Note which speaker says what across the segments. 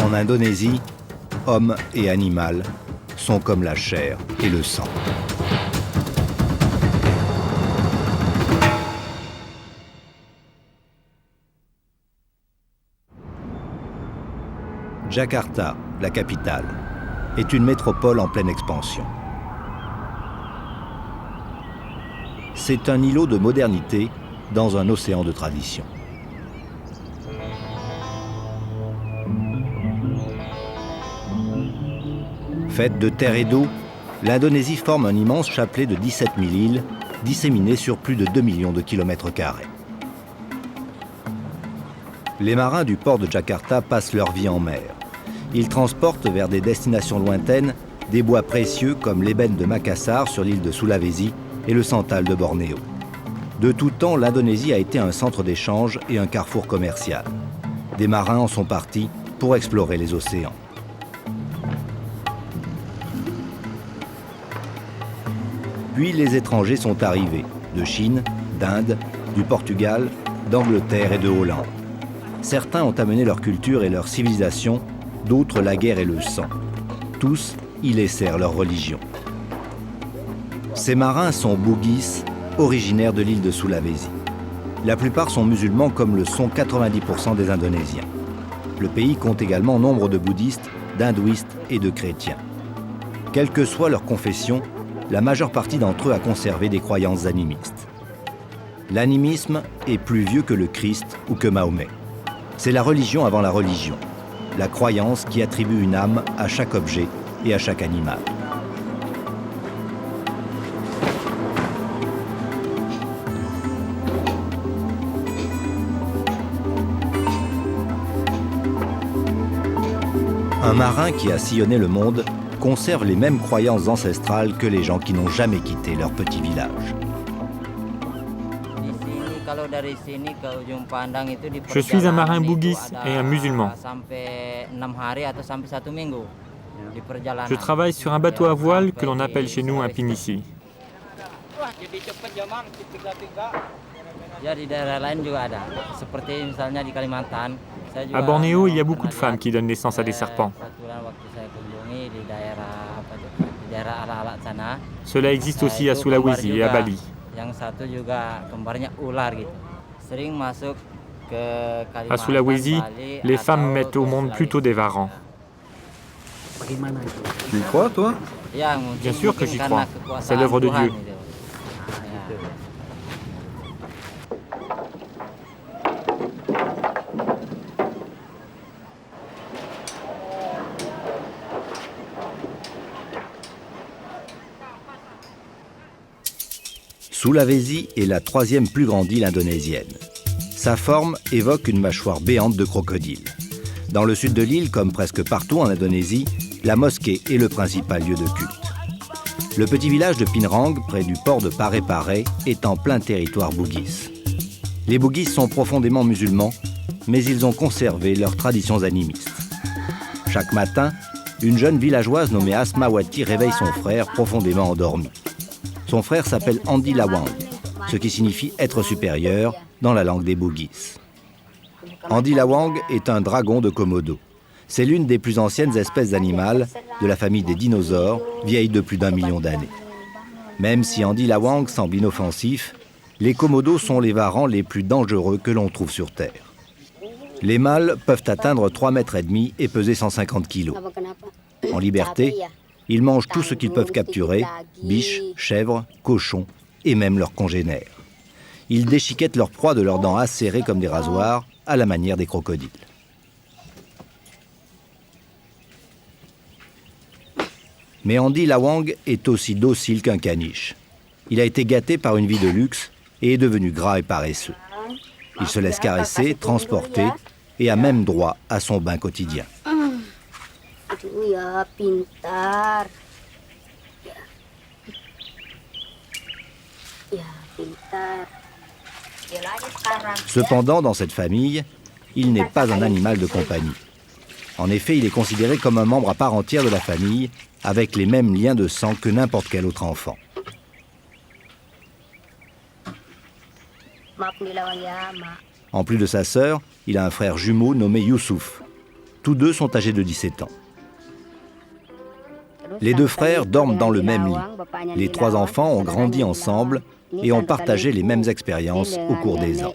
Speaker 1: En Indonésie, hommes et animal sont comme la chair et le sang. Jakarta, la capitale, est une métropole en pleine expansion. C'est un îlot de modernité dans un océan de tradition. Faite de terre et d'eau, l'Indonésie forme un immense chapelet de 17 000 îles, disséminées sur plus de 2 millions de kilomètres carrés. Les marins du port de Jakarta passent leur vie en mer. Ils transportent vers des destinations lointaines des bois précieux comme l'ébène de Makassar sur l'île de Sulawesi et le santal de Bornéo. De tout temps, l'Indonésie a été un centre d'échange et un carrefour commercial. Des marins en sont partis pour explorer les océans. Puis les étrangers sont arrivés, de Chine, d'Inde, du Portugal, d'Angleterre et de Hollande. Certains ont amené leur culture et leur civilisation, d'autres la guerre et le sang. Tous y laissèrent leur religion. Ces marins sont Bugis, originaires de l'île de Sulawesi. La plupart sont musulmans comme le sont 90% des Indonésiens. Le pays compte également nombre de bouddhistes, d'hindouistes et de chrétiens. Quelle que soit leur confession, la majeure partie d'entre eux a conservé des croyances animistes. L'animisme est plus vieux que le Christ ou que Mahomet. C'est la religion avant la religion, la croyance qui attribue une âme à chaque objet et à chaque animal. Un marin qui a sillonné le monde conserve les mêmes croyances ancestrales que les gens qui n'ont jamais quitté leur petit village.
Speaker 2: Je suis un marin Bugis et un musulman. Je travaille sur un bateau à voile que l'on appelle chez nous un pinisi. À Bornéo, il y a beaucoup de femmes qui donnent naissance à des serpents. Cela existe aussi à Sulawesi et à Bali. À Sulawesi, les femmes mettent au monde plutôt des varans.
Speaker 1: Tu y crois, toi?
Speaker 2: Bien sûr que j'y crois. C'est l'œuvre de Dieu.
Speaker 1: Sulawesi est la troisième plus grande île indonésienne. Sa forme évoque une mâchoire béante de crocodile. Dans le sud de l'île, comme presque partout en Indonésie, la mosquée est le principal lieu de culte. Le petit village de Pinrang, près du port de Parepare, est en plein territoire Bugis. Les Bugis sont profondément musulmans, mais ils ont conservé leurs traditions animistes. Chaque matin, une jeune villageoise nommée Asmawati réveille son frère profondément endormi. Son frère s'appelle Andi Lawang, ce qui signifie être supérieur dans la langue des Bugis. Andi Lawang est un dragon de Komodo. C'est l'une des plus anciennes espèces animales de la famille des dinosaures, vieille de plus d'1 million d'années. Même si Andi Lawang semble inoffensif, les Komodos sont les varans les plus dangereux que l'on trouve sur Terre. Les mâles peuvent atteindre 3,5 mètres et peser 150 kilos. En liberté, ils mangent tout ce qu'ils peuvent capturer, biches, chèvres, cochons et même leurs congénères. Ils déchiquettent leur proie de leurs dents acérées comme des rasoirs, à la manière des crocodiles. Mais Andi Lawang est aussi docile qu'un caniche. Il a été gâté par une vie de luxe et est devenu gras et paresseux. Il se laisse caresser, transporter et a même droit à son bain quotidien. Cependant, dans cette famille, il n'est pas un animal de compagnie. En effet, il est considéré comme un membre à part entière de la famille, avec les mêmes liens de sang que n'importe quel autre enfant. En plus de sa sœur, il a un frère jumeau nommé Youssouf. Tous deux sont âgés de 17 ans. Les deux frères dorment dans le même lit. Les trois enfants ont grandi ensemble et ont partagé les mêmes expériences au cours des ans.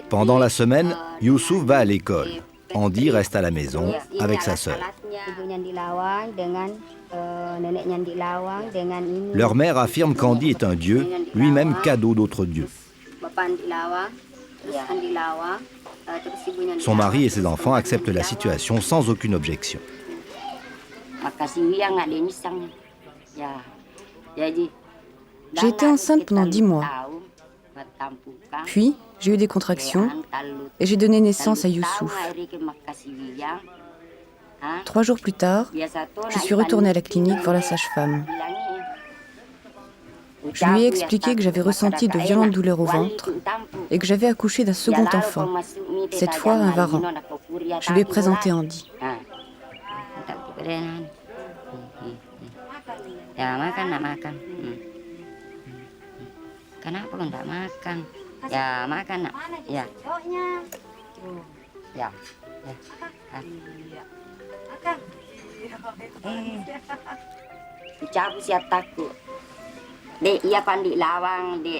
Speaker 1: Pendant la semaine, Youssouf va à l'école. Andy reste à la maison avec sa sœur. Leur mère affirme qu'Andy est un dieu, lui-même cadeau d'autres dieux. Son mari et ses enfants acceptent la situation sans aucune objection.
Speaker 3: J'ai été enceinte pendant 10 mois. Puis, j'ai eu des contractions et j'ai donné naissance à Youssouf. 3 jours plus tard, je suis retournée à la clinique voir la sage-femme. Je lui ai expliqué que j'avais ressenti de violentes douleurs au ventre et que j'avais accouché d'un second enfant, cette fois un varan. Je lui ai présenté Andy.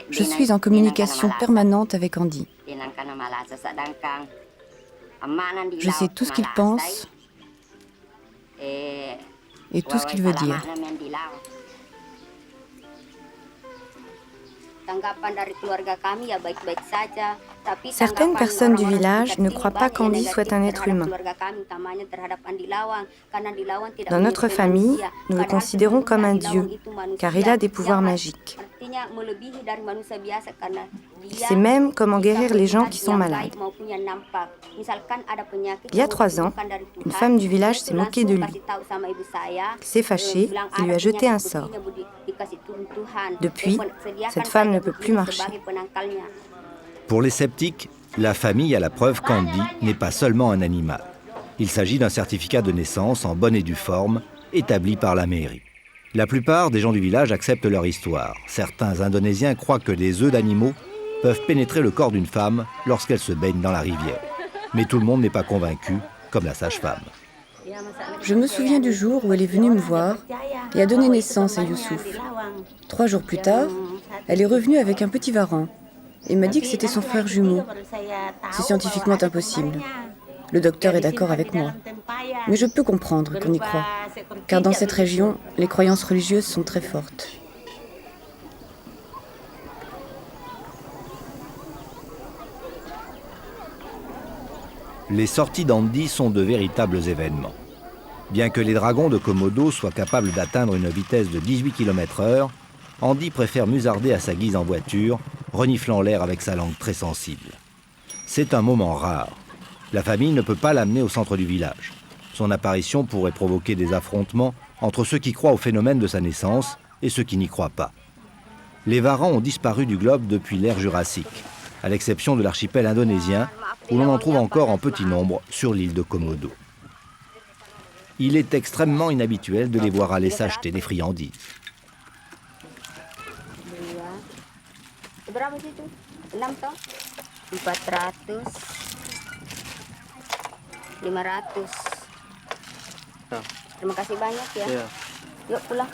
Speaker 3: Je suis en communication permanente avec Andy. Je sais tout ce qu'il pense et tout ce qu'il veut dire. Certaines personnes du village ne croient pas qu'Andy soit un être humain. Dans notre famille, nous le considérons comme un dieu, car il a des pouvoirs magiques. Il sait même comment guérir les gens qui sont malades. Il y a 3 ans, une femme du village s'est moquée de lui. Elle s'est fâchée et lui a jeté un sort. Depuis, cette femme ne peut plus marcher.
Speaker 1: Pour les sceptiques, la famille a la preuve qu'Andy n'est pas seulement un animal. Il s'agit d'un certificat de naissance en bonne et due forme, établi par la mairie. La plupart des gens du village acceptent leur histoire. Certains Indonésiens croient que des œufs d'animaux peuvent pénétrer le corps d'une femme lorsqu'elle se baigne dans la rivière. Mais tout le monde n'est pas convaincu, comme la sage-femme.
Speaker 3: Je me souviens du jour où elle est venue me voir et a donné naissance à Youssouf. 3 jours plus tard, elle est revenue avec un petit varan et m'a dit que c'était son frère jumeau. C'est scientifiquement impossible. Le docteur est d'accord avec moi. Mais je peux comprendre qu'on y croit, car dans cette région, les croyances religieuses sont très fortes.
Speaker 1: Les sorties d'Andy sont de véritables événements. Bien que les dragons de Komodo soient capables d'atteindre une vitesse de 18 km/h, Andy préfère musarder à sa guise en voiture, reniflant l'air avec sa langue très sensible. C'est un moment rare. La famille ne peut pas l'amener au centre du village. Son apparition pourrait provoquer des affrontements entre ceux qui croient au phénomène de sa naissance et ceux qui n'y croient pas. Les varans ont disparu du globe depuis l'ère jurassique, à l'exception de l'archipel indonésien, où l'on en trouve encore en petit nombre sur l'île de Komodo. Il est extrêmement inhabituel de les voir aller s'acheter des friandises.
Speaker 4: Terima kasih banyak ya. Yuk pulang.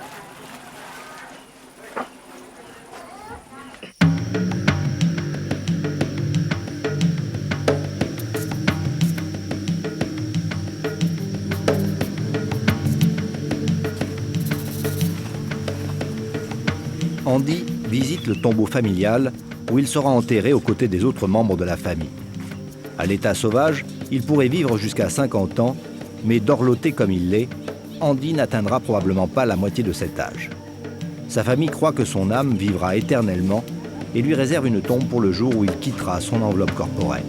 Speaker 1: Andy visite le tombeau familial où il sera enterré aux côtés des autres membres de la famille. À l'état sauvage, il pourrait vivre jusqu'à 50 ans, mais dorloté comme il l'est, Andy n'atteindra probablement pas la moitié de cet âge. Sa famille croit que son âme vivra éternellement et lui réserve une tombe pour le jour où il quittera son enveloppe corporelle.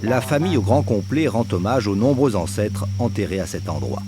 Speaker 1: La famille au grand complet rend hommage aux nombreux ancêtres enterrés à cet endroit.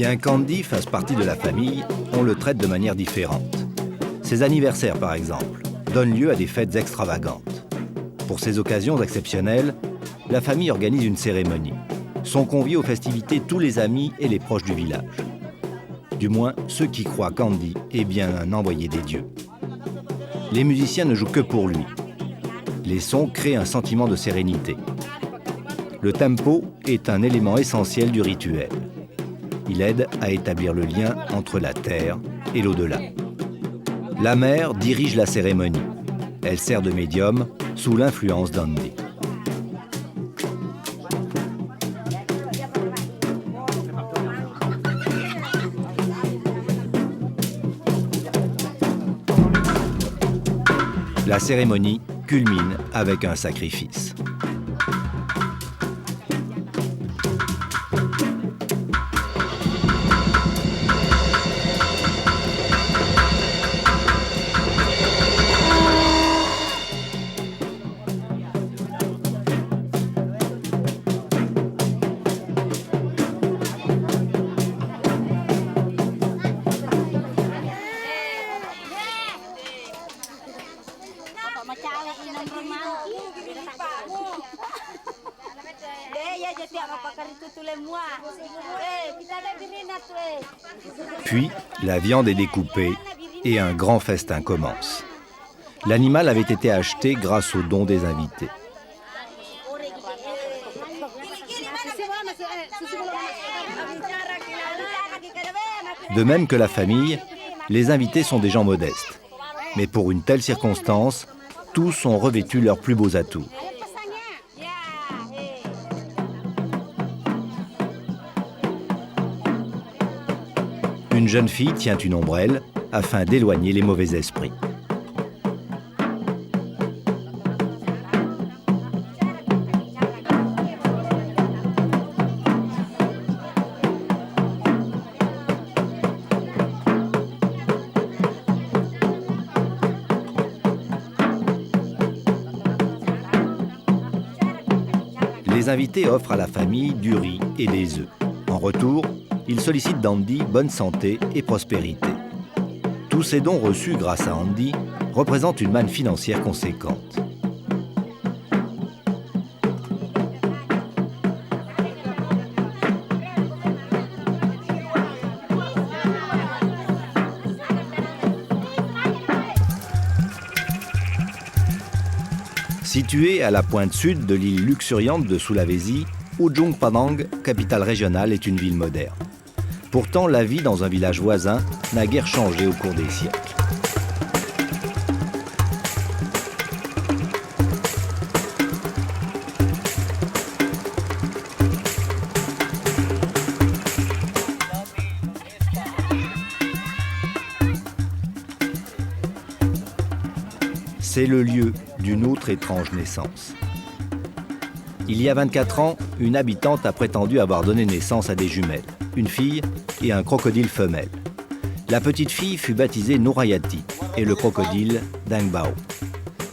Speaker 1: Bien qu'Andy fasse partie de la famille, on le traite de manière différente. Ses anniversaires, par exemple, donnent lieu à des fêtes extravagantes. Pour ces occasions exceptionnelles, la famille organise une cérémonie. Sont conviés aux festivités tous les amis et les proches du village. Du moins, ceux qui croient qu'Andy est bien un envoyé des dieux. Les musiciens ne jouent que pour lui. Les sons créent un sentiment de sérénité. Le tempo est un élément essentiel du rituel. Il aide à établir le lien entre la terre et l'au-delà. La mère dirige la cérémonie. Elle sert de médium sous l'influence d'Andy. La cérémonie culmine avec un sacrifice. Puis, la viande est découpée et un grand festin commence. L'animal avait été acheté grâce aux dons des invités. De même que la famille, les invités sont des gens modestes. Mais pour une telle circonstance, tous ont revêtu leurs plus beaux atours. Une jeune fille tient une ombrelle afin d'éloigner les mauvais esprits. Les invités offrent à la famille du riz et des œufs. En retour, ils sollicitent d'Andy bonne santé et prospérité. Tous ces dons reçus grâce à Andy représentent une manne financière conséquente. Située à la pointe sud de l'île luxuriante de Sulawesi, Ujung Pandang, capitale régionale, est une ville moderne. Pourtant, la vie dans un village voisin n'a guère changé au cours des siècles. C'est le lieu d'une autre étrange naissance. Il y a 24 ans, une habitante a prétendu avoir donné naissance à des jumelles, une fille et un crocodile femelle. La petite fille fut baptisée Nurhayati et le crocodile Dangbao.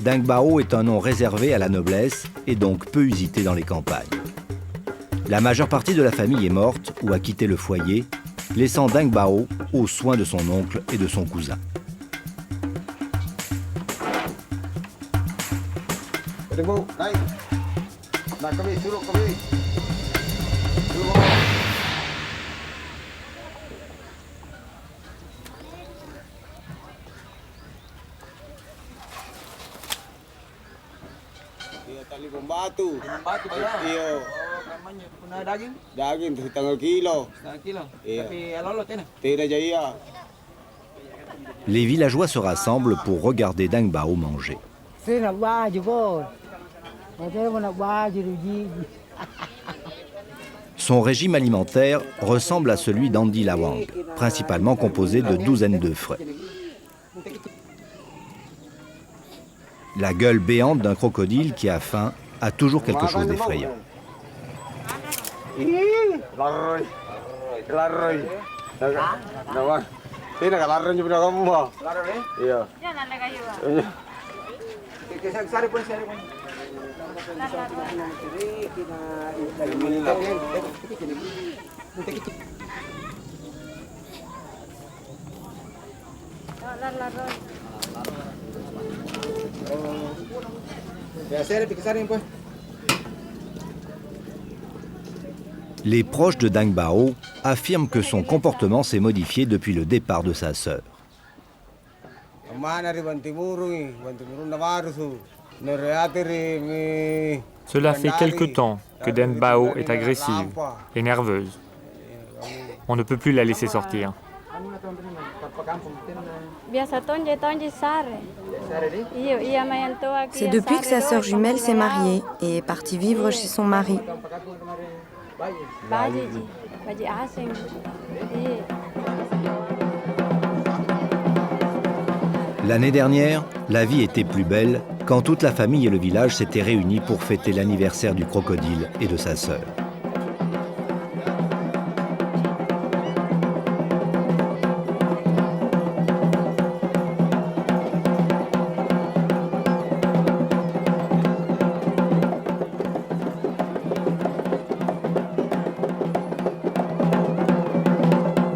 Speaker 1: Dangbao est un nom réservé à la noblesse et donc peu usité dans les campagnes. La majeure partie de la famille est morte ou a quitté le foyer, laissant Dangbao aux soins de son oncle et de son cousin.
Speaker 5: Tali pembatu. Pembatu ba yan? Iyo. Kamanya puna daging? Daging setengah kilo. Setengah kilo. Iya. Tapi alolot ya? Tidak jaya.
Speaker 1: Les villageois se rassemblent pour regarder Dangbao manger. Son régime alimentaire ressemble à celui d'Andy Lawang, principalement composé de douzaines d'œufs frais. La gueule béante d'un crocodile qui a faim a toujours quelque chose d'effrayant. Les proches de Dang Bao affirment que son comportement s'est modifié depuis le départ de sa sœur.
Speaker 2: Cela fait quelque temps que Deng Bao est agressive et nerveuse. On ne peut plus la laisser sortir.
Speaker 6: C'est depuis que sa sœur jumelle s'est mariée et est partie vivre chez son mari.
Speaker 1: L'année dernière, la vie était plus belle quand toute la famille et le village s'étaient réunis pour fêter l'anniversaire du crocodile et de sa sœur.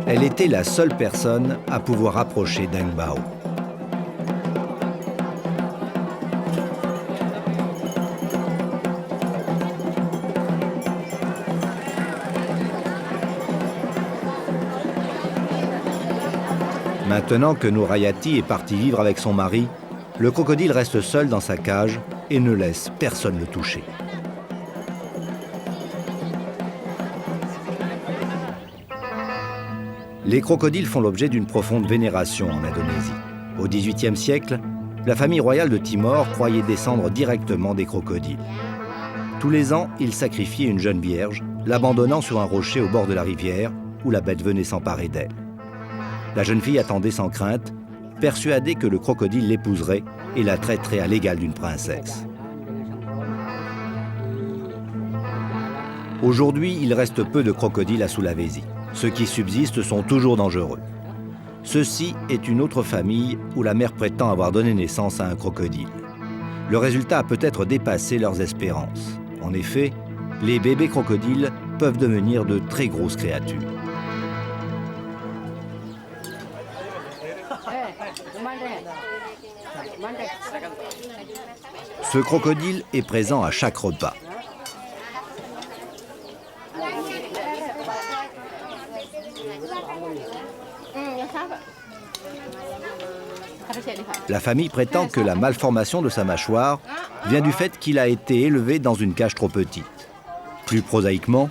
Speaker 1: Elle était la seule personne à pouvoir approcher Deng Bao. Maintenant que Nourayati est partie vivre avec son mari, le crocodile reste seul dans sa cage et ne laisse personne le toucher. Les crocodiles font l'objet d'une profonde vénération en Indonésie. Au XVIIIe siècle, la famille royale de Timor croyait descendre directement des crocodiles. Tous les ans, ils sacrifiaient une jeune vierge, l'abandonnant sur un rocher au bord de la rivière où la bête venait s'emparer d'elle. La jeune fille attendait sans crainte, persuadée que le crocodile l'épouserait et la traiterait à l'égal d'une princesse. Aujourd'hui, il reste peu de crocodiles à Sulawesi. Ceux qui subsistent sont toujours dangereux. Ceci est une autre famille où la mère prétend avoir donné naissance à un crocodile. Le résultat a peut-être dépassé leurs espérances. En effet, les bébés crocodiles peuvent devenir de très grosses créatures. Ce crocodile est présent à chaque repas. La famille prétend que la malformation de sa mâchoire vient du fait qu'il a été élevé dans une cage trop petite. Plus prosaïquement,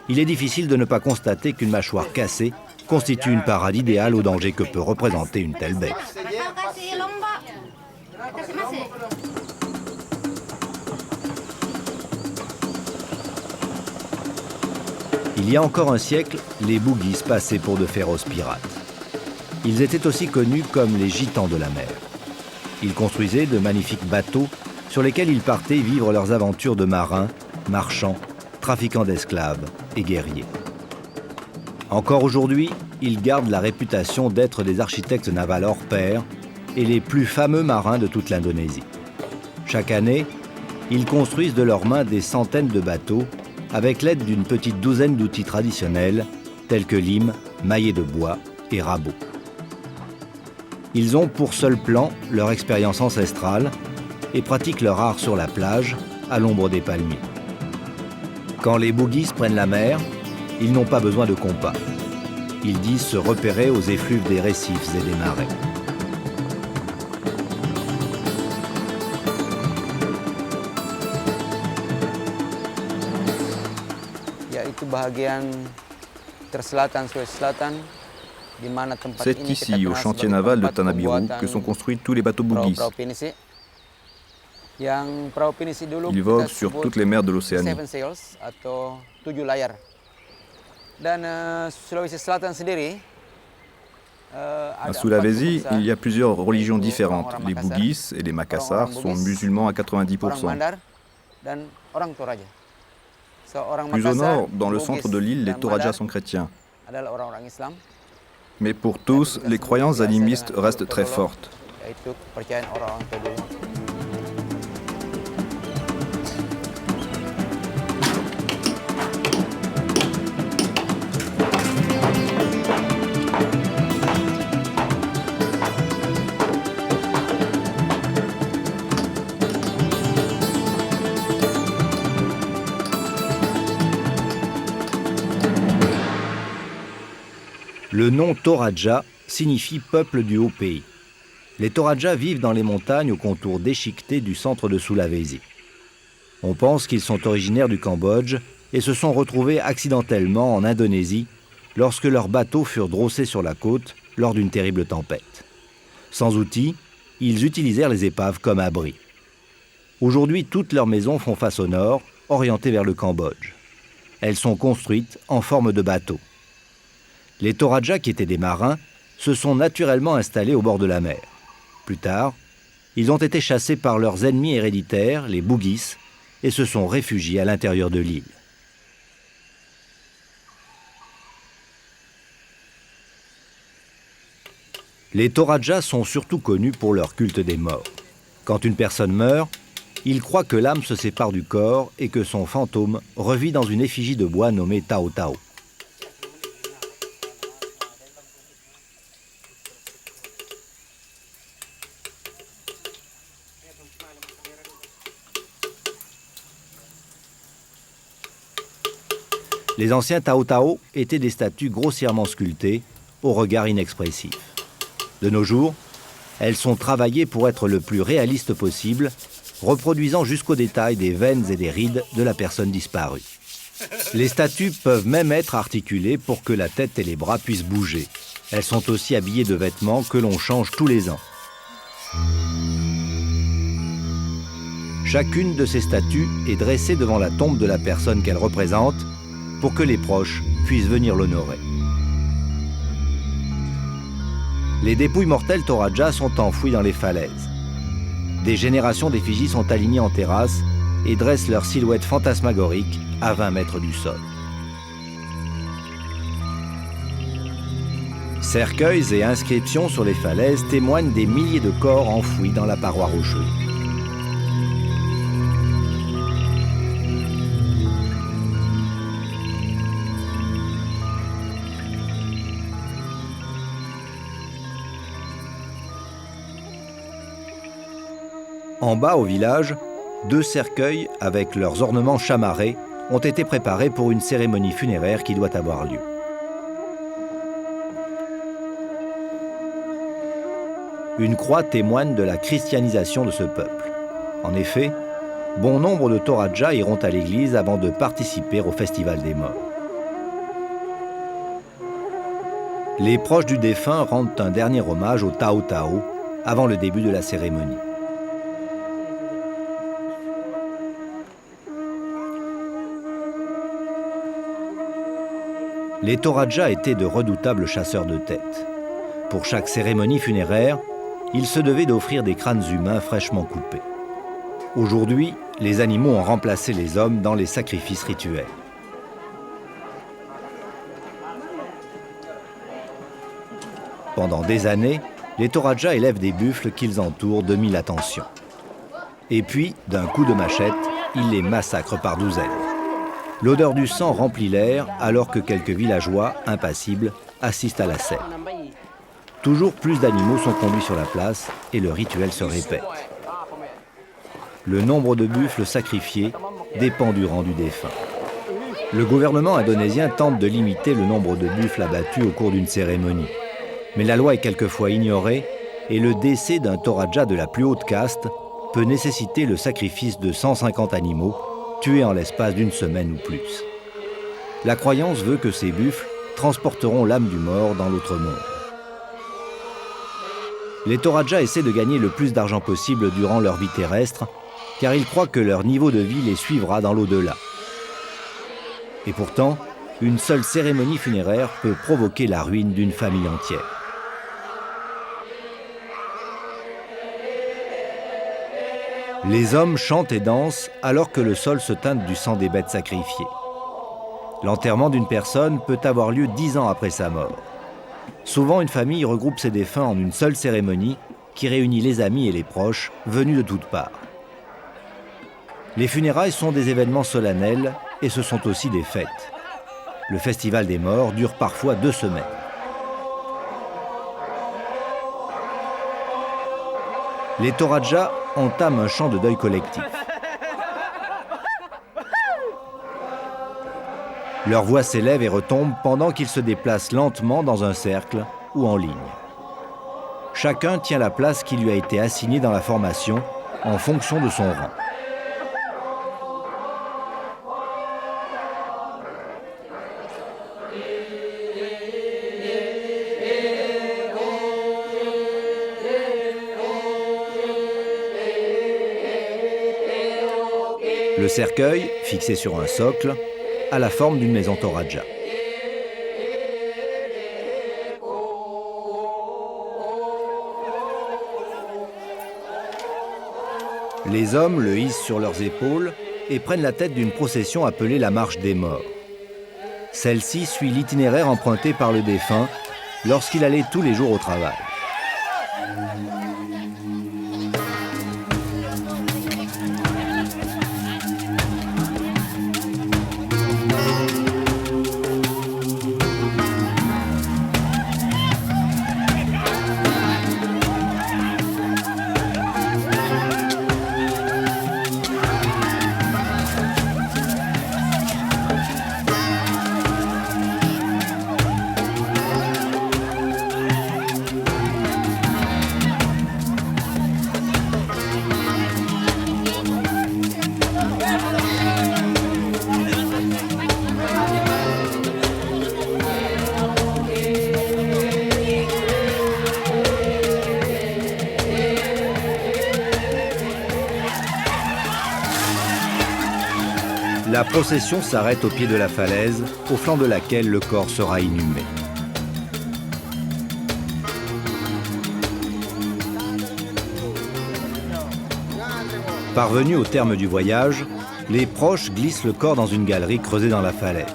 Speaker 1: il est difficile de ne pas constater qu'une mâchoire cassée constitue une parade idéale au danger que peut représenter une telle bête. Il y a encore un siècle, les Bugis passaient pour de féroces pirates. Ils étaient aussi connus comme les gitans de la mer. Ils construisaient de magnifiques bateaux sur lesquels ils partaient vivre leurs aventures de marins, marchands, trafiquants d'esclaves et guerriers. Encore aujourd'hui, ils gardent la réputation d'être des architectes navals hors pair et les plus fameux marins de toute l'Indonésie. Chaque année, ils construisent de leurs mains des centaines de bateaux avec l'aide d'une petite douzaine d'outils traditionnels tels que limes, maillets de bois et rabots. Ils ont pour seul plan leur expérience ancestrale et pratiquent leur art sur la plage, à l'ombre des palmiers. Quand les Bugis prennent la mer, ils n'ont pas besoin de compas. Ils disent se repérer aux effluves des récifs et des marais.
Speaker 7: C'est ici, au chantier naval de Tanah Biru, que sont construits tous les bateaux Bugis. Ils voguent sur toutes les mers de l'Océanie. À Sulawesi, il y a plusieurs religions différentes. Les Bugis et les Makassar sont musulmans à 90%. Plus au nord, dans le centre de l'île, les Toraja sont chrétiens. Mais pour tous, les croyances animistes restent très fortes.
Speaker 1: Le nom Toraja signifie peuple du haut pays. Les Toraja vivent dans les montagnes aux contours déchiquetés du centre de Sulawesi. On pense qu'ils sont originaires du Cambodge et se sont retrouvés accidentellement en Indonésie lorsque leurs bateaux furent drossés sur la côte lors d'une terrible tempête. Sans outils, ils utilisèrent les épaves comme abri. Aujourd'hui, toutes leurs maisons font face au nord, orientées vers le Cambodge. Elles sont construites en forme de bateau. Les Toraja, qui étaient des marins, se sont naturellement installés au bord de la mer. Plus tard, ils ont été chassés par leurs ennemis héréditaires, les Bugis, et se sont réfugiés à l'intérieur de l'île. Les Toraja sont surtout connus pour leur culte des morts. Quand une personne meurt, ils croient que l'âme se sépare du corps et que son fantôme revit dans une effigie de bois nommée Tao Tao. Les anciens Tao Tao étaient des statues grossièrement sculptées, au regard inexpressif. De nos jours, elles sont travaillées pour être le plus réaliste possible, reproduisant jusqu'au détail des veines et des rides de la personne disparue. Les statues peuvent même être articulées pour que la tête et les bras puissent bouger. Elles sont aussi habillées de vêtements que l'on change tous les ans. Chacune de ces statues est dressée devant la tombe de la personne qu'elle représente pour que les proches puissent venir l'honorer. Les dépouilles mortelles Toraja sont enfouies dans les falaises. Des générations d'effigies sont alignées en terrasse et dressent leur silhouette fantasmagorique à 20 mètres du sol. Cercueils et inscriptions sur les falaises témoignent des milliers de corps enfouis dans la paroi rocheuse. En bas au village, 2 cercueils avec leurs ornements chamarrés ont été préparés pour une cérémonie funéraire qui doit avoir lieu. Une croix témoigne de la christianisation de ce peuple. En effet, bon nombre de Toraja iront à l'église avant de participer au festival des morts. Les proches du défunt rendent un dernier hommage au Tao Tao avant le début de la cérémonie. Les Toraja étaient de redoutables chasseurs de têtes. Pour chaque cérémonie funéraire, ils se devaient d'offrir des crânes humains fraîchement coupés. Aujourd'hui, les animaux ont remplacé les hommes dans les sacrifices rituels. Pendant des années, les Toraja élèvent des buffles qu'ils entourent de 1000 attentions. Et puis, d'un coup de machette, ils les massacrent par douzaines. L'odeur du sang remplit l'air alors que quelques villageois, impassibles, assistent à la scène. Toujours plus d'animaux sont conduits sur la place et le rituel se répète. Le nombre de buffles sacrifiés dépend du rang du défunt. Le gouvernement indonésien tente de limiter le nombre de buffles abattus au cours d'une cérémonie. Mais la loi est quelquefois ignorée et le décès d'un Toraja de la plus haute caste peut nécessiter le sacrifice de 150 animaux tués en l'espace d'une semaine ou plus. La croyance veut que ces buffles transporteront l'âme du mort dans l'autre monde. Les Toraja essaient de gagner le plus d'argent possible durant leur vie terrestre, car ils croient que leur niveau de vie les suivra dans l'au-delà. Et pourtant, une seule cérémonie funéraire peut provoquer la ruine d'une famille entière. Les hommes chantent et dansent alors que le sol se teinte du sang des bêtes sacrifiées. L'enterrement d'une personne peut avoir lieu 10 ans après sa mort. Souvent, une famille regroupe ses défunts en une seule cérémonie qui réunit les amis et les proches venus de toutes parts. Les funérailles sont des événements solennels et ce sont aussi des fêtes. Le festival des morts dure parfois 2 semaines. Les Toraja entament un chant de deuil collectif. Leur voix s'élève et retombe pendant qu'ils se déplacent lentement dans un cercle ou en ligne. Chacun tient la place qui lui a été assignée dans la formation en fonction de son rang. Le cercueil, fixé sur un socle, a la forme d'une maison Toraja. Les hommes le hissent sur leurs épaules et prennent la tête d'une procession appelée la marche des morts. Celle-ci suit l'itinéraire emprunté par le défunt lorsqu'il allait tous les jours au travail. La procession s'arrête au pied de la falaise, au flanc de laquelle le corps sera inhumé. Parvenus au terme du voyage, les proches glissent le corps dans une galerie creusée dans la falaise.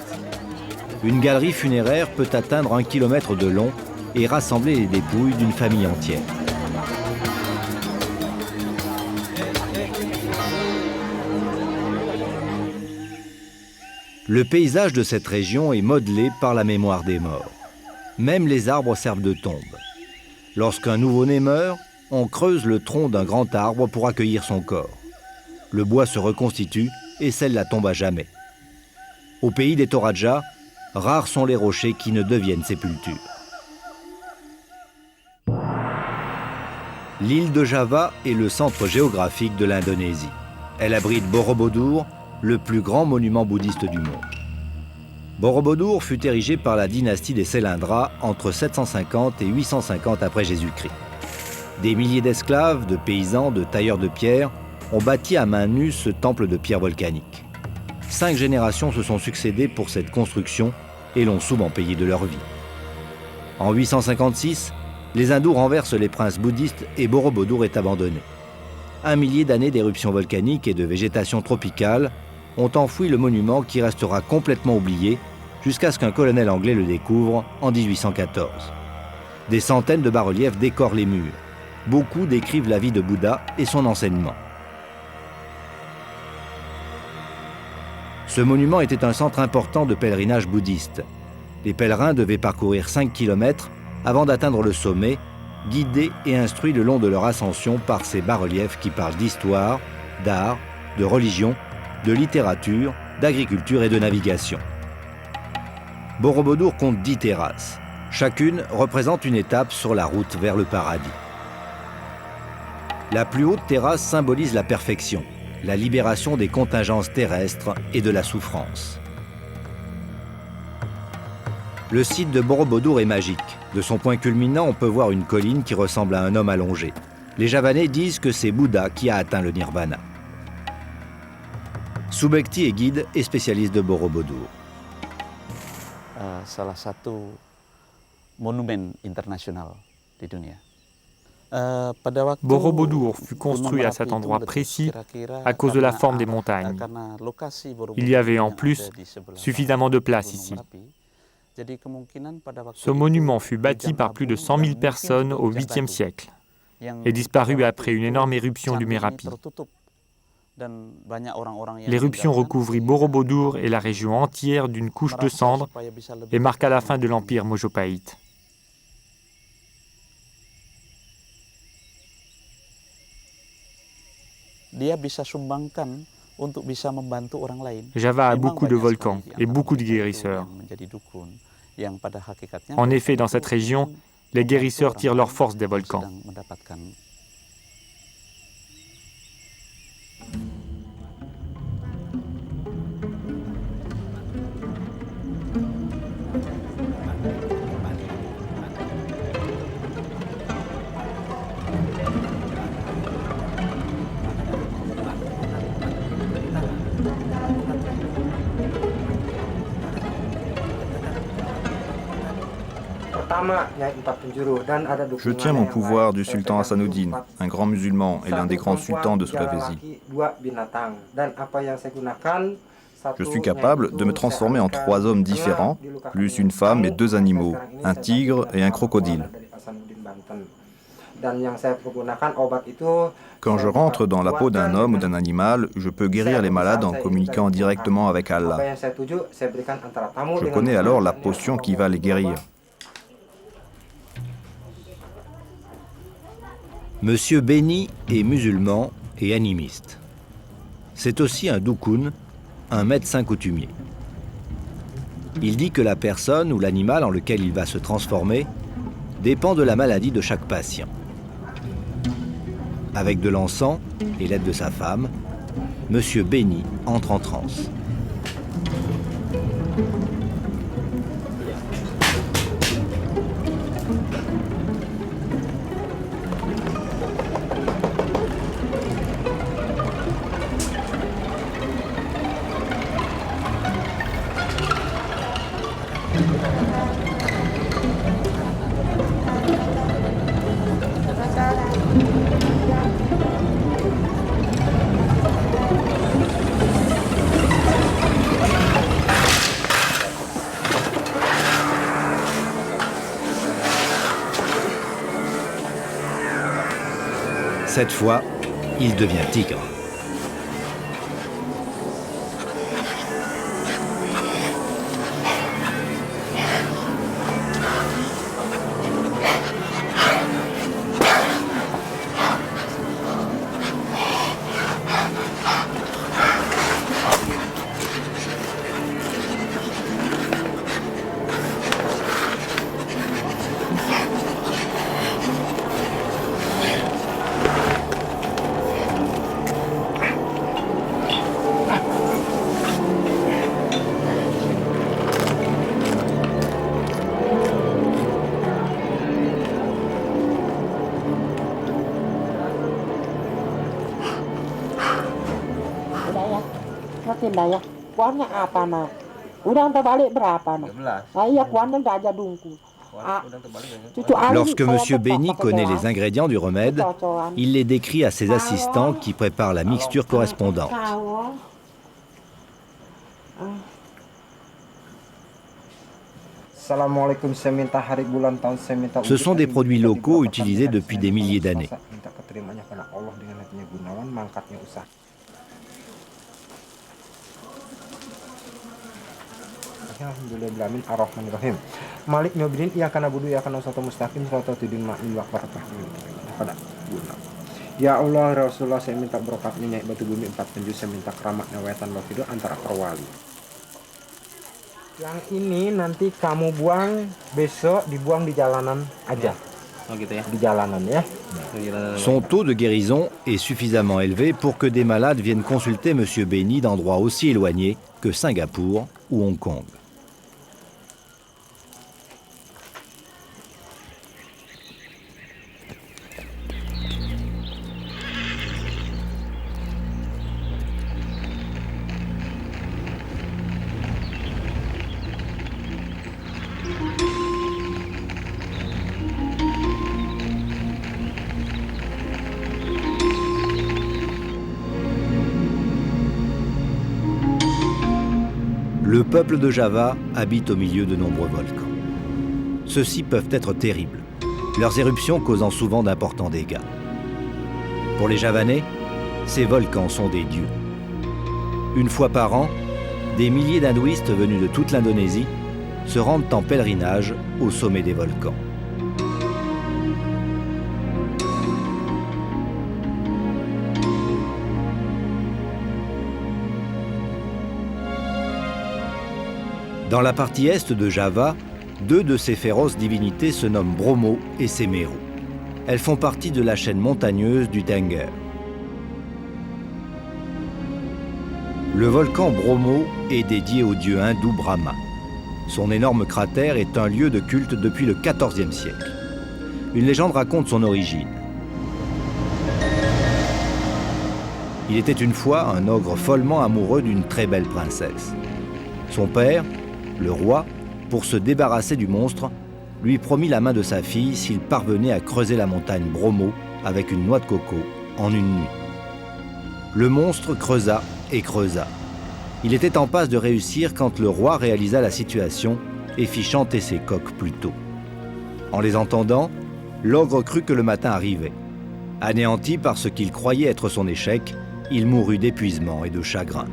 Speaker 1: Une galerie funéraire peut atteindre 1 kilomètre de long et rassembler les dépouilles d'une famille entière. Le paysage de cette région est modelé par la mémoire des morts. Même les arbres servent de tombe. Lorsqu'un nouveau-né meurt, on creuse le tronc d'un grand arbre pour accueillir son corps. Le bois se reconstitue et scelle la tombe à jamais. Au pays des Toraja, rares sont les rochers qui ne deviennent sépultures. L'île de Java est le centre géographique de l'Indonésie. Elle abrite Borobudur, le plus grand monument bouddhiste du monde. Borobudur fut érigé par la dynastie des Sélindras entre 750 et 850 après Jésus-Christ. Des milliers d'esclaves, de paysans, de tailleurs de pierre ont bâti à main nue ce temple de pierre volcanique. 5 générations se sont succédées pour cette construction et l'ont souvent payé de leur vie. En 856, les hindous renversent les princes bouddhistes et Borobudur est abandonné. 1 millier d'années d'éruptions volcaniques et de végétation tropicale ont enfoui le monument qui restera complètement oublié jusqu'à ce qu'un colonel anglais le découvre en 1814. Des centaines de bas-reliefs décorent les murs. Beaucoup décrivent la vie de Bouddha et son enseignement. Ce monument était un centre important de pèlerinage bouddhiste. Les pèlerins devaient parcourir 5 km avant d'atteindre le sommet, guidés et instruits le long de leur ascension par ces bas-reliefs qui parlent d'histoire, d'art, de religion, de littérature, d'agriculture et de navigation. Borobudur compte 10 terrasses. Chacune représente une étape sur la route vers le paradis. La plus haute terrasse symbolise la perfection, la libération des contingences terrestres et de la souffrance. Le site de Borobudur est magique. De son point culminant, on peut voir une colline qui ressemble à un homme allongé. Les Javanais disent que c'est Bouddha qui a atteint le nirvana. Subekti est guide et spécialiste de Borobudur.
Speaker 8: Salah satu monumen international di dunia.
Speaker 2: Borobudur fut construit à cet endroit précis à cause de la forme des montagnes. Il y avait en plus suffisamment de place ici. Ce monument fut bâti par plus de 100 000 personnes au 8e siècle et disparu après une énorme éruption du Merapi. L'éruption recouvrit Borobudur et la région entière d'une couche de cendres et marqua la fin de l'empire Mojopahite.
Speaker 8: Dia bisa sumbangkan untuk bisa membantu orang lain.
Speaker 2: Java a
Speaker 8: Memang
Speaker 2: beaucoup de
Speaker 8: banyak
Speaker 2: volcans
Speaker 8: sekali di
Speaker 2: et
Speaker 8: antara
Speaker 2: beaucoup de
Speaker 8: mereka itu
Speaker 2: guérisseurs.
Speaker 8: yang menjadi dukun, yang pada hakikatnya
Speaker 2: En
Speaker 8: mereka
Speaker 2: effet, dans
Speaker 8: itu
Speaker 2: cette région,
Speaker 8: ingin
Speaker 2: les
Speaker 8: membantu
Speaker 2: guérisseurs
Speaker 8: orang
Speaker 2: tirent leur
Speaker 8: lain
Speaker 2: force des
Speaker 8: yang
Speaker 2: volcans.
Speaker 8: sedang mendapatkan.
Speaker 7: Je tiens mon pouvoir du sultan Hassanuddin, un grand musulman et l'un des grands sultans de Sulawesi. Je suis capable de me transformer en 3 hommes différents, plus une femme et 2 animaux, un tigre et un crocodile. Quand je rentre dans la peau d'un homme ou d'un animal, je peux guérir les malades en communiquant directement avec Allah. Je connais alors la potion qui va les guérir.
Speaker 1: Monsieur Béni est musulman et animiste. C'est aussi un doukoun, un médecin coutumier. Il dit que la personne ou l'animal en lequel il va se transformer dépend de la maladie de chaque patient. Avec de l'encens et l'aide de sa femme, Monsieur Béni entre en transe. Cette fois, il devient tigre. Lorsque Monsieur Béni connaît les ingrédients du remède, il les décrit à ses assistants qui préparent la mixture correspondante. Ce sont des produits locaux utilisés depuis des milliers d'années.
Speaker 9: Ya Allah, Rasulullah, saya minta berkat minyak batu bumi 4 penjuru, saya minta keramatnya wetan lokido antara perwali. Yang ini nanti kamu buang, besok dibuang di jalanan aja. Oh gitu ya. Di jalanan ya.
Speaker 1: Son taux de guérison est suffisamment élevé pour que des malades viennent consulter Monsieur Béni d'endroits aussi éloignés que Singapour ou Hong Kong. Le peuple de Java habite au milieu de nombreux volcans. Ceux-ci peuvent être terribles, leurs éruptions causant souvent d'importants dégâts. Pour les Javanais, ces volcans sont des dieux. Une fois par an, des milliers d'hindouistes venus de toute l'Indonésie se rendent en pèlerinage au sommet des volcans. Dans la partie est de Java, deux de ces féroces divinités se nomment Bromo et Semeru. Elles font partie de la chaîne montagneuse du Tengger. Le volcan Bromo est dédié au dieu hindou Brahma. Son énorme cratère est un lieu de culte depuis le XIVe siècle. Une légende raconte son origine. Il était une fois un ogre follement amoureux d'une très belle princesse. Son père, le roi, pour se débarrasser du monstre, lui promit la main de sa fille s'il parvenait à creuser la montagne Bromo avec une noix de coco en une nuit. Le monstre creusa et creusa. Il était en passe de réussir quand le roi réalisa la situation et fit chanter ses coqs plus tôt. En les entendant, l'ogre crut que le matin arrivait. Anéanti par ce qu'il croyait être son échec, il mourut d'épuisement et de chagrin.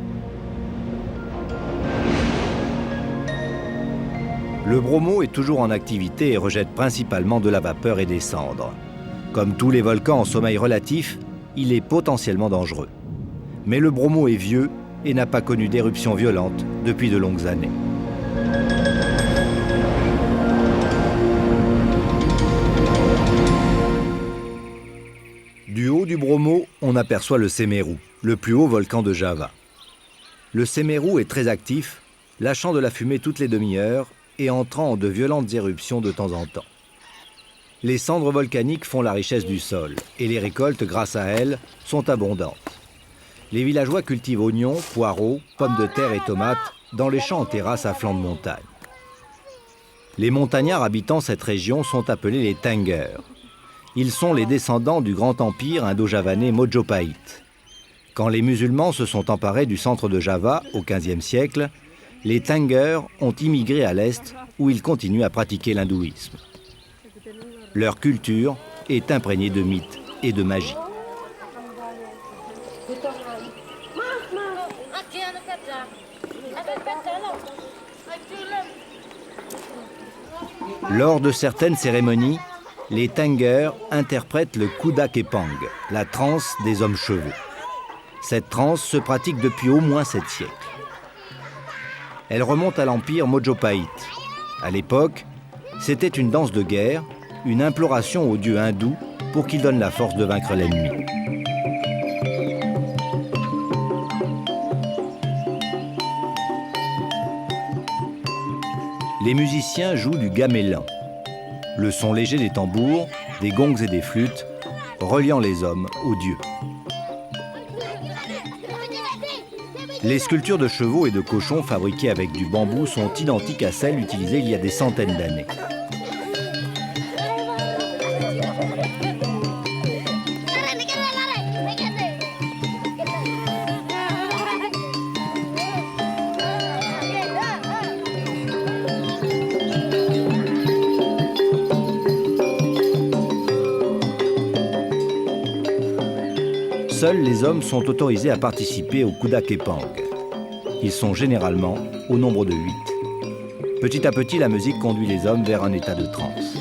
Speaker 1: Le Bromo est toujours en activité et rejette principalement de la vapeur et des cendres. Comme tous les volcans en sommeil relatif, il est potentiellement dangereux. Mais le Bromo est vieux et n'a pas connu d'éruption violente depuis de longues années. Du haut du Bromo, on aperçoit le Semeru, le plus haut volcan de Java. Le Semeru est très actif, lâchant de la fumée toutes les demi-heures et entrant en de violentes éruptions de temps en temps. Les cendres volcaniques font la richesse du sol et les récoltes, grâce à elles, sont abondantes. Les villageois cultivent oignons, poireaux, pommes de terre et tomates dans les champs en terrasse à flanc de montagne. Les montagnards habitant cette région sont appelés les Tengger. Ils sont les descendants du grand empire indo-javanais Mojopahit. Quand les musulmans se sont emparés du centre de Java au XVe siècle, les Tengger ont immigré à l'est où ils continuent à pratiquer l'hindouisme. Leur culture est imprégnée de mythes et de magie. Lors de certaines cérémonies, les Tengger interprètent le Kuda Kepang, la transe des hommes chevaux. Cette transe se pratique depuis au moins 7 siècles. Elle remonte à l'empire Mojopahit. À l'époque, c'était une danse de guerre, une imploration au dieu hindou pour qu'il donne la force de vaincre l'ennemi. Les musiciens jouent du gamelan, le son léger des tambours, des gongs et des flûtes, reliant les hommes aux dieux. Les sculptures de chevaux et de cochons fabriquées avec du bambou sont identiques à celles utilisées il y a des centaines d'années. Seuls les hommes sont autorisés à participer au Kuda Kepang. Ils sont généralement au nombre de 8. Petit à petit, la musique conduit les hommes vers un état de transe.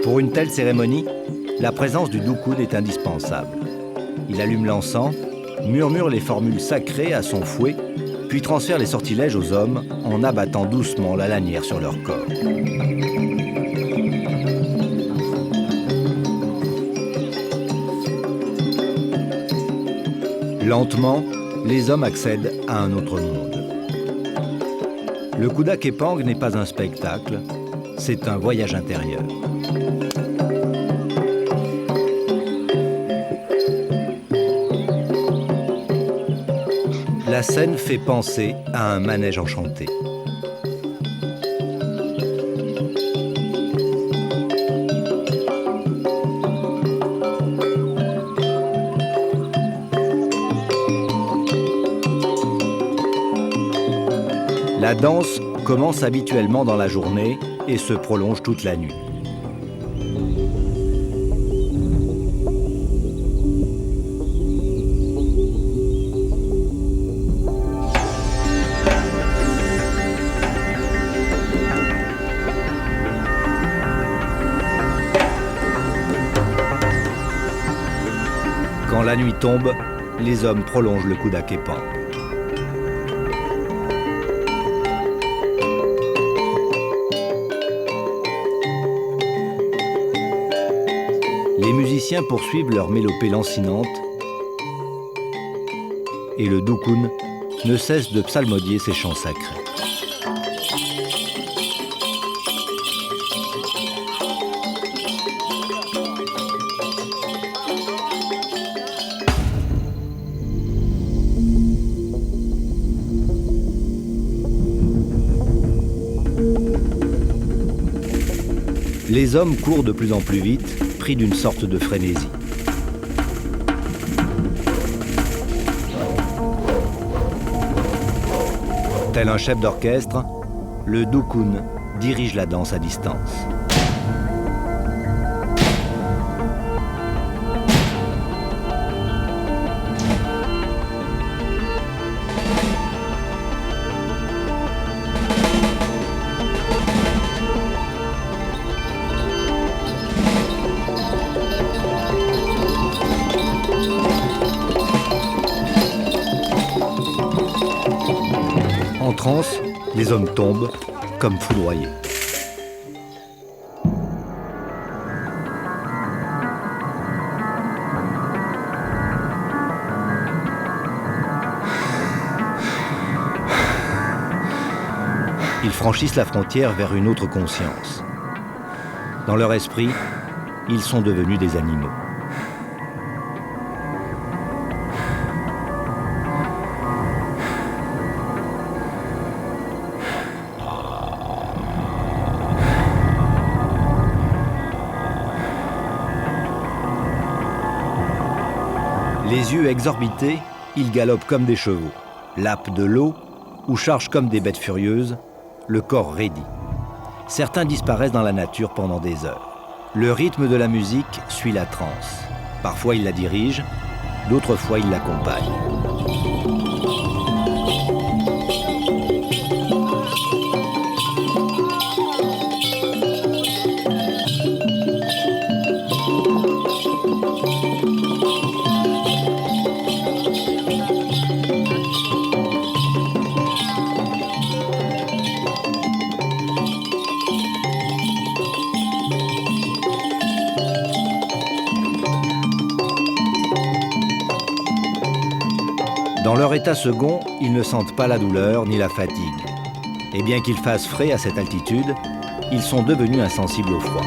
Speaker 1: Pour une telle cérémonie, la présence du doukoun est indispensable. Il allume l'encens, murmure les formules sacrées à son fouet, puis transfère les sortilèges aux hommes en abattant doucement la lanière sur leur corps. Lentement, les hommes accèdent à un autre monde. Le Kuda Kepang n'est pas un spectacle, c'est un voyage intérieur. La scène fait penser à un manège enchanté. La danse commence habituellement dans la journée et se prolonge toute la nuit. la nuit tombe, les hommes prolongent le Kuda Kepang. Les musiciens poursuivent leur mélopée lancinante et le dukun ne cesse de psalmodier ses chants sacrés. Les hommes courent de plus en plus vite, pris d'une sorte de frénésie. Tel un chef d'orchestre, le dukun dirige la danse à distance. En transe, les hommes tombent comme foudroyés. Ils franchissent la frontière vers une autre conscience. Dans leur esprit, ils sont devenus des animaux. Les yeux exorbités, ils galopent comme des chevaux, lapent de l'eau ou chargent comme des bêtes furieuses, le corps raidi. Certains disparaissent dans la nature pendant des heures. Le rythme de la musique suit la transe. Parfois il la dirige, d'autres fois il l'accompagne. Dans leur état second, ils ne sentent pas la douleur ni la fatigue. Et bien qu'ils fassent frais à cette altitude, ils sont devenus insensibles au froid.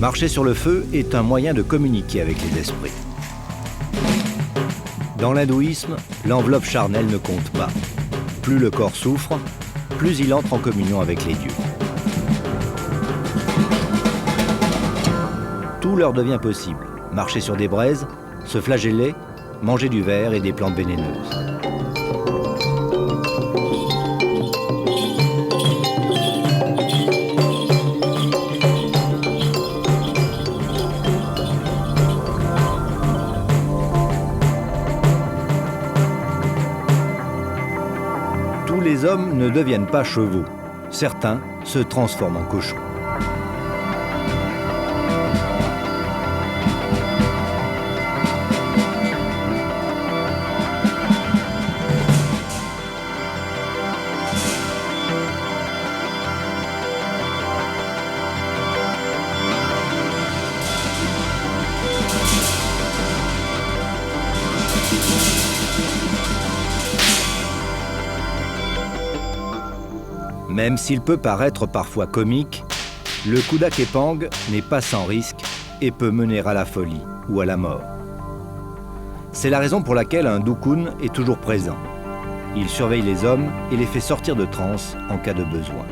Speaker 1: Marcher sur le feu est un moyen de communiquer avec les esprits. Dans l'hindouisme, l'enveloppe charnelle ne compte pas. Plus le corps souffre, plus il entre en communion avec les dieux. Tout leur devient possible. Marcher sur des braises, se flageller, manger du verre et des plantes vénéneuses. Les hommes ne deviennent pas chevaux. Certains se transforment en cochons. Même s'il peut paraître parfois comique, le Kuda Kepang n'est pas sans risque et peut mener à la folie ou à la mort. C'est la raison pour laquelle un dukun est toujours présent. Il surveille les hommes et les fait sortir de transe en cas de besoin.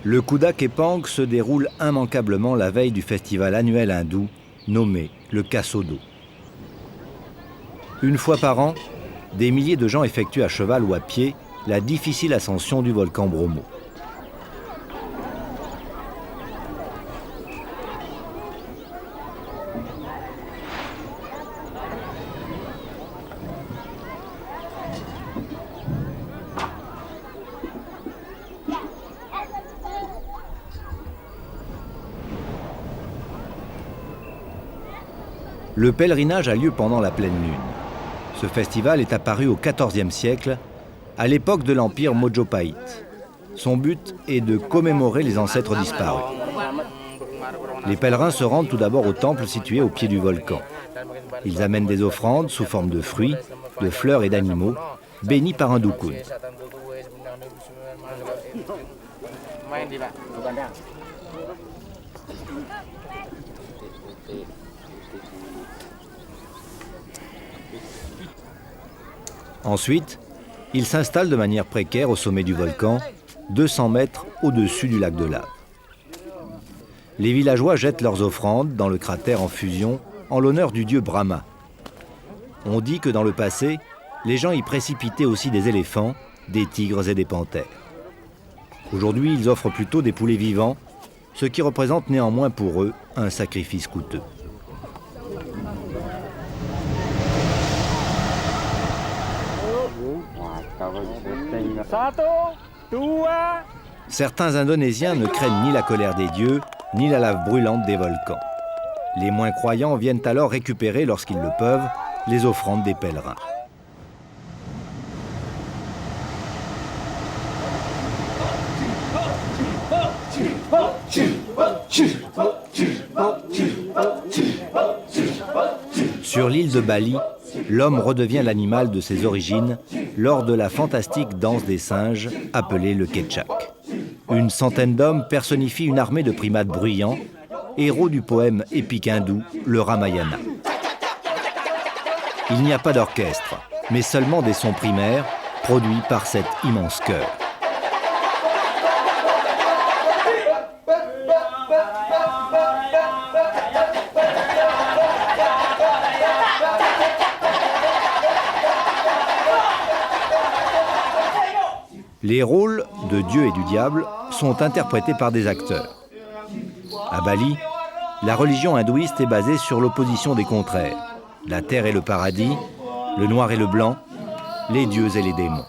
Speaker 1: Le Kuda Kepang se déroule immanquablement la veille du festival annuel hindou nommé le Kassodo. Une fois par an, des milliers de gens effectuent à cheval ou à pied la difficile ascension du volcan Bromo. Le pèlerinage a lieu pendant la pleine lune. Ce festival est apparu au XIVe siècle, à l'époque de l'empire Mojopahit. Son but est de commémorer les ancêtres disparus. Les pèlerins se rendent tout d'abord au temple situé au pied du volcan. Ils amènent des offrandes sous forme de fruits, de fleurs et d'animaux, bénis par un dukun. Ensuite, ils s'installent de manière précaire au sommet du volcan, 200 mètres au-dessus du lac de lave. Les villageois jettent leurs offrandes dans le cratère en fusion en l'honneur du dieu Brahma. On dit que dans le passé, les gens y précipitaient aussi des éléphants, des tigres et des panthères. Aujourd'hui, ils offrent plutôt des poulets vivants, ce qui représente néanmoins pour eux un sacrifice coûteux. Certains Indonésiens ne craignent ni la colère des dieux, ni la lave brûlante des volcans. Les moins croyants viennent alors récupérer, lorsqu'ils le peuvent, les offrandes des pèlerins. Sur l'île de Bali, l'homme redevient l'animal de ses origines lors de la fantastique danse des singes appelée le Kecak. Une centaine d'hommes personnifient une armée de primates bruyants, héros du poème épique hindou, le Ramayana. Il n'y a pas d'orchestre, mais seulement des sons primaires produits par cet immense chœur. Les rôles de Dieu et du diable sont interprétés par des acteurs. À Bali, la religion hindouiste est basée sur l'opposition des contraires. La terre et le paradis, le noir et le blanc, les dieux et les démons.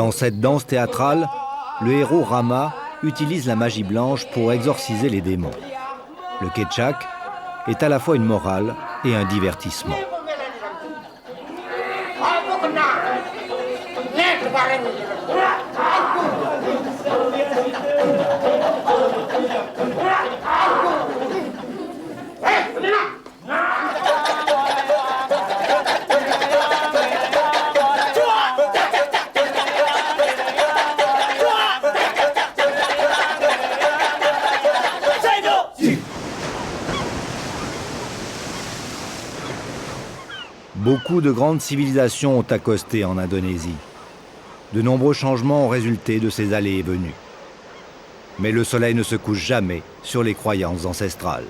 Speaker 1: Dans cette danse théâtrale, le héros Rama utilise la magie blanche pour exorciser les démons. Le Kecak est à la fois une morale et un divertissement. Beaucoup de grandes civilisations ont accosté en Indonésie. De nombreux changements ont résulté de ces allées et venues. Mais le soleil ne se couche jamais sur les croyances ancestrales.